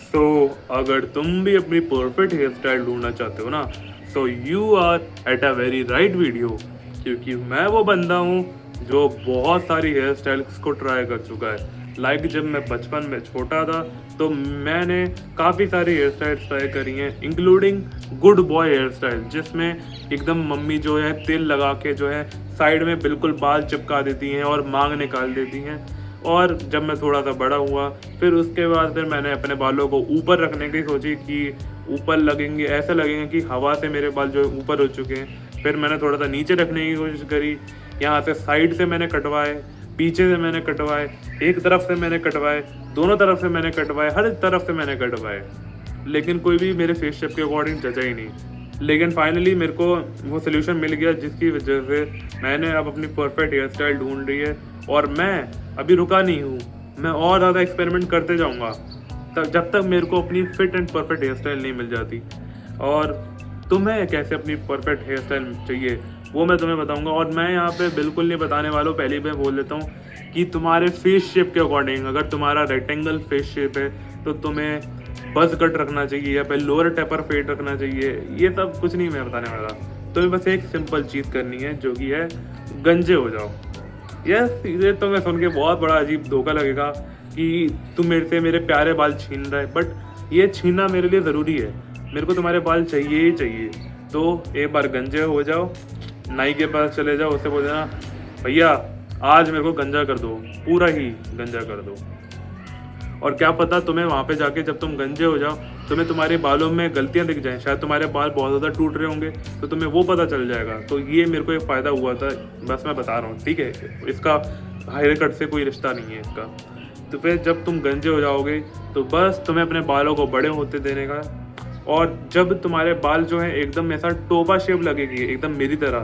तो अगर तुम भी अपनी परफेक्ट हेयर स्टाइल ढूंढना चाहते हो ना, तो you are at a very right video, क्योंकि मैं वो बंदा हूँ जो बहुत सारी हेयर स्टाइल्स को ट्राई कर चुका है। जब मैं बचपन में छोटा था तो मैंने काफ़ी सारी हेयर स्टाइल्स ट्राई करी हैं, including good boy hair style, जिसमें एकदम मम्मी जो है तेल लगा के जो है साइड में बिल्कुल बाल चिपका देती हैं और मांग निकाल देती हैं। और जब मैं थोड़ा सा बड़ा हुआ फिर उसके बाद फिर मैंने अपने बालों को ऊपर रखने की सोची कि ऊपर लगेंगे, ऐसे लगेंगे कि हवा से मेरे बाल जो है ऊपर हो चुके हैं। फिर मैंने थोड़ा सा नीचे रखने की कोशिश करी, यहाँ से साइड से मैंने कटवाए, पीछे से मैंने कटवाए, एक तरफ से मैंने कटवाए, दोनों तरफ से मैंने कटवाए, हर तरफ से मैंने कटवाए, लेकिन कोई भी मेरे फेस शेप के अकॉर्डिंग जचा ही नहीं। लेकिन फाइनली मेरे को वो सोल्यूशन मिल गया, जिसकी वजह से मैंने अब अपनी परफेक्ट हेयर स्टाइल ढूंढ रही है। और मैं अभी रुका नहीं हूँ, मैं और ज़्यादा एक्सपेरिमेंट करते जाऊँगा तब जब तक मेरे को अपनी fit and perfect hair style नहीं मिल जाती। और तुम्हें कैसे अपनी परफेक्ट हेयर स्टाइल चाहिए वो मैं तुम्हें बताऊंगा। और मैं यहाँ पे बिल्कुल नहीं बताने वाला हूँ, पहले मैं बोल देता हूँ कि तुम्हारे फेस शेप के अकॉर्डिंग, अगर तुम्हारा रेक्टेंगल फेस शेप है तो तुम्हें बज कट रखना चाहिए या फिर लोअर टेपर फेड रखना चाहिए। ये सब कुछ नहीं मैं बताने वाला, तुम्हें बस एक सिंपल चीज़ करनी है, जो कि है गंजे हो जाओ। यस, ये तो मैं सुन के बहुत बड़ा अजीब धोखा लगेगा कि तू मेरे से मेरे प्यारे बाल छीन रहा है, बट ये छीनना मेरे लिए ज़रूरी है। मेरे को तुम्हारे बाल चाहिए ही चाहिए। तो एक बार गंजे हो जाओ, नाई के पास चले जाओ, उससे बोल देना भैया आज मेरे को गंजा कर दो, पूरा ही गंजा कर दो। और क्या पता तुम्हें वहाँ पे जाके जब तुम गंजे हो जाओ तुम्हें तुम्हारे बालों में गलतियाँ दिख जाएं, शायद तुम्हारे बाल बहुत ज़्यादा टूट रहे होंगे, तो तुम्हें वो पता चल जाएगा। तो ये मेरे को एक फ़ायदा हुआ था, बस मैं बता रहा हूँ, ठीक है। इसका हेयर कट से कोई रिश्ता नहीं है इसका। तो फिर जब तुम गंजे हो जाओगे तो बस तुम्हें अपने बालों को बड़े होते देने का। और जब तुम्हारे बाल जो है एकदम ऐसा टोपा शेप लगेगी एकदम मेरी तरह,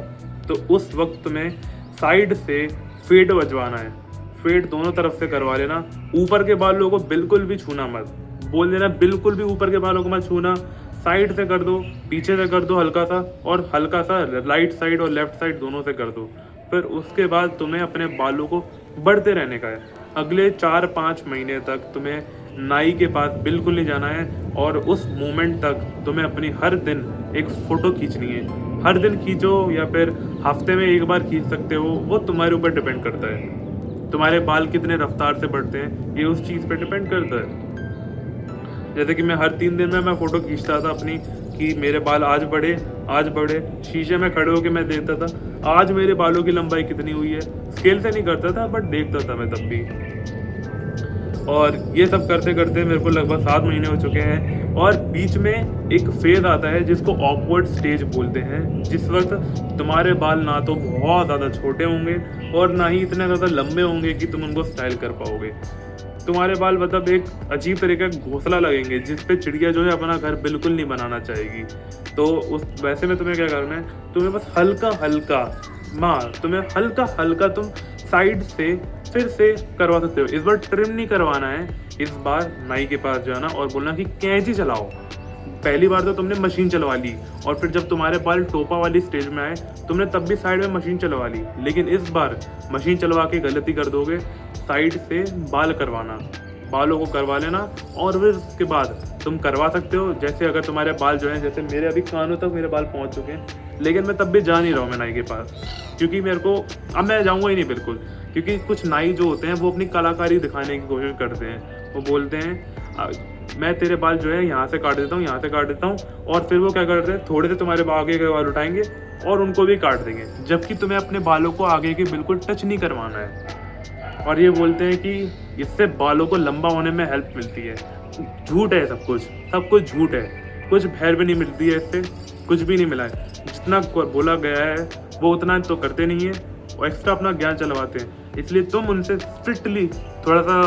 तो उस वक्त तुम्हें साइड से फेड बजवाना है। फेड दोनों तरफ से करवा लेना, ऊपर के बालों को बिल्कुल भी छूना मत, बोल देना बिल्कुल भी ऊपर के बालों को मत छूना। साइड से कर दो, पीछे से कर दो हल्का सा, और हल्का सा राइट साइड और लेफ्ट साइड दोनों से कर दो। फिर उसके बाद तुम्हें अपने बालों को बढ़ते रहने का है। अगले 4-5 महीने तक तुम्हें नाई के पास बिल्कुल नहीं जाना है, और उस मोमेंट तक तुम्हें अपनी हर दिन एक फ़ोटो खींचनी है। हर दिन खींचो या फिर हफ्ते में एक बार खींच सकते हो, वो तुम्हारे ऊपर डिपेंड करता है। तुम्हारे बाल कितने रफ्तार से बढ़ते हैं ये उस चीज़ पे डिपेंड करता है। जैसे कि मैं हर 3 दिन में मैं फ़ोटो खींचता था अपनी, कि मेरे बाल आज बढ़े आज बढ़े। शीशे में खड़े होकर मैं देखता था आज मेरे बालों की लंबाई कितनी हुई है। स्केल से नहीं करता था बट देखता था मैं तब भी। और ये सब करते करते मेरे को लगभग 7 महीने हो चुके हैं। और बीच में एक फेज आता है जिसको ऑकवर्ड स्टेज बोलते हैं, जिस वक्त तुम्हारे बाल ना तो बहुत ज़्यादा छोटे होंगे और ना ही इतने ज़्यादा लंबे होंगे कि तुम उनको स्टाइल कर पाओगे। तुम्हारे बाल मतलब एक अजीब तरीके का घोंसला लगेंगे, जिस पे चिड़िया जो है अपना घर बिल्कुल नहीं बनाना चाहेगी। तो उस वैसे में तुम्हें क्या करना है, तुम्हें बस हल्का हल्का तुम्हें हल्का हल्का तुम साइड से फिर से करवा सकते हो। इस बार ट्रिम नहीं करवाना है, इस बार नाई के पास जाना और बोलना कि कैंची चलाओ। पहली बार तो तुमने मशीन चलवा ली, और फिर जब तुम्हारे बाल टोपा वाली स्टेज में आए तुमने तब भी साइड में मशीन चलवा ली। लेकिन इस बार मशीन चलवा के गलती कर दोगे, साइड से बाल करवाना, बालों को करवा लेना। और फिर उसके बाद तुम करवा सकते हो, जैसे अगर तुम्हारे बाल जो हैं, जैसे मेरे अभी कानों तक मेरे बाल पहुंच चुके हैं, लेकिन मैं तब भी जा नहीं रहा हूँ मैं नाई के पास, क्योंकि मेरे को अब मैं जाऊँगा ही नहीं बिल्कुल। क्योंकि कुछ नाई जो होते हैं वो अपनी कलाकारी दिखाने की कोशिश करते हैं। वो बोलते हैं मैं तेरे बाल जो है यहाँ से काट देता हूँ, यहाँ से काट देता हूँ, और फिर वो क्या करते हैं, थोड़े से तुम्हारे आगे के बाल उठाएंगे और उनको भी काट देंगे, जबकि तुम्हें अपने बालों को आगे के बिल्कुल टच नहीं करवाना है। और ये बोलते हैं कि इससे बालों को लंबा होने में हेल्प मिलती है। झूठ है सब कुछ झूठ है। कुछ हेल्प नहीं मिलती है इससे, कुछ भी नहीं मिला है। जितना बोला गया है वो उतना तो करते नहीं है, और एक्स्ट्रा अपना ज्ञान चलवाते हैं। इसलिए तुम उनसे स्ट्रिक्टली थोड़ा सा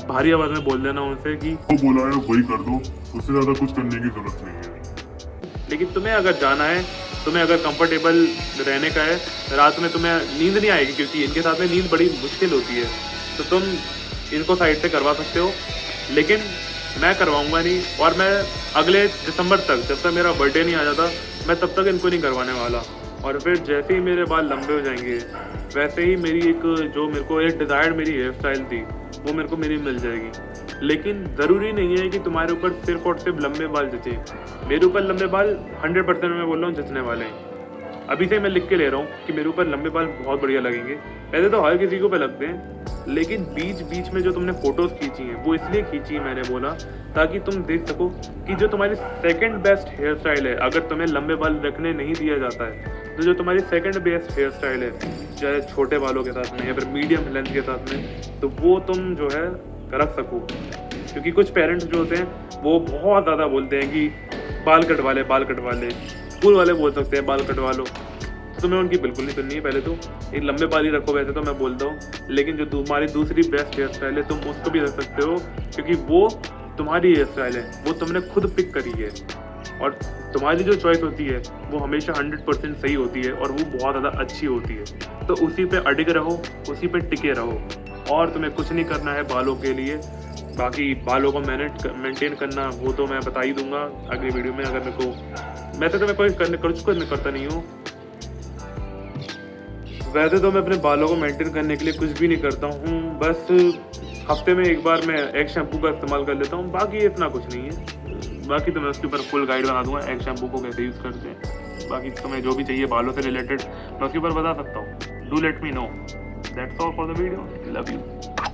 भारी आवाज़ में बोल देना उनसे कि वो बोला है वही कर दो, उससे ज़्यादा कुछ करने की ज़रूरत नहीं है। लेकिन तुम्हें अगर जाना है, तुम्हें अगर कंफर्टेबल रहने का है, रात में तुम्हें नींद नहीं आएगी, क्योंकि इनके साथ में नींद बड़ी मुश्किल होती है, तो तुम इनको साइड से करवा सकते हो। लेकिन मैं करवाऊंगा नहीं, और मैं अगले दिसंबर तक, जब तक मेरा बर्थडे नहीं आ जाता, मैं तब तक इनको नहीं करवाने वाला। और फिर जैसे ही मेरे बाल लंबे हो जाएंगे, वैसे ही मेरी एक जो मेरे को एक डिज़ायर्ड मेरी हेयर स्टाइल थी वो मेरे को मेरी मिल जाएगी। लेकिन ज़रूरी नहीं है कि तुम्हारे ऊपर सिर्फ और सिर्फ लंबे बाल जचे। मेरे ऊपर लंबे बाल 100% मैं बोल रहा हूँ जचने वाले हैं। अभी से मैं लिख के ले रहा हूँ कि मेरे ऊपर लंबे बाल बहुत बढ़िया लगेंगे। वैसे तो हर किसी के ऊपर लगते हैं, लेकिन बीच बीच में जो तुमने फोटोज़ खींची हैं वो इसलिए खींची है मैंने बोला ताकि तुम देख सको कि जो तुम्हारी सेकंड बेस्ट हेयर स्टाइल है, अगर तुम्हें लंबे बाल रखने नहीं दिया जाता है तो जो तुम्हारी सेकंड बेस्ट हेयर स्टाइल है, चाहे छोटे बालों के साथ में या फिर मीडियम लेंथ के साथ में, तो वो तुम जो है रख सको। क्योंकि कुछ पेरेंट्स जो होते हैं वो बहुत ज़्यादा बोलते हैं कि बाल कटवा ले, स्कूल वाले बोल सकते हैं बाल कटवा लो, तो तुम्हें उनकी बिल्कुल नहीं सुननी है। पहले तो एक लंबे बाल ही रखो, वैसे तो मैं बोलता हूँ, लेकिन जो तुम्हारी दूसरी बेस्ट हेयर स्टाइल है तुम उसको भी रख सकते हो, क्योंकि वो तुम्हारी हेयर स्टाइल है, वो तुमने खुद पिक करी है और तुम्हारी जो चॉइस होती है वो हमेशा 100% सही होती है और वो बहुत ज़्यादा अच्छी होती है। तो उसी पे अडिग रहो, उसी पे टिके रहो, और तुम्हें कुछ नहीं करना है बालों के लिए। बाकी बालों को मेंटेन करना वो तो मैं बता ही दूंगा अगली वीडियो में। अगर मेरे को, वैसे तो मैं कुछ करता नहीं हूँ, वैसे तो मैं अपने बालों को मेंटेन करने के लिए कुछ भी नहीं करता हूँ, बस हफ्ते में एक बार मैं एग शैम्पू का इस्तेमाल कर लेता हूँ, बाकी इतना कुछ नहीं है। बाकी तो मैं उसके ऊपर फुल गाइड बना दूंगा एग शैम्पू को कैसे यूज़ करते हैं। बाकी तुम्हें जो भी चाहिए बालों से रिलेटेड मैं उसके ऊपर बता सकता हूँ। Do let me know. That's all for the video. Love you.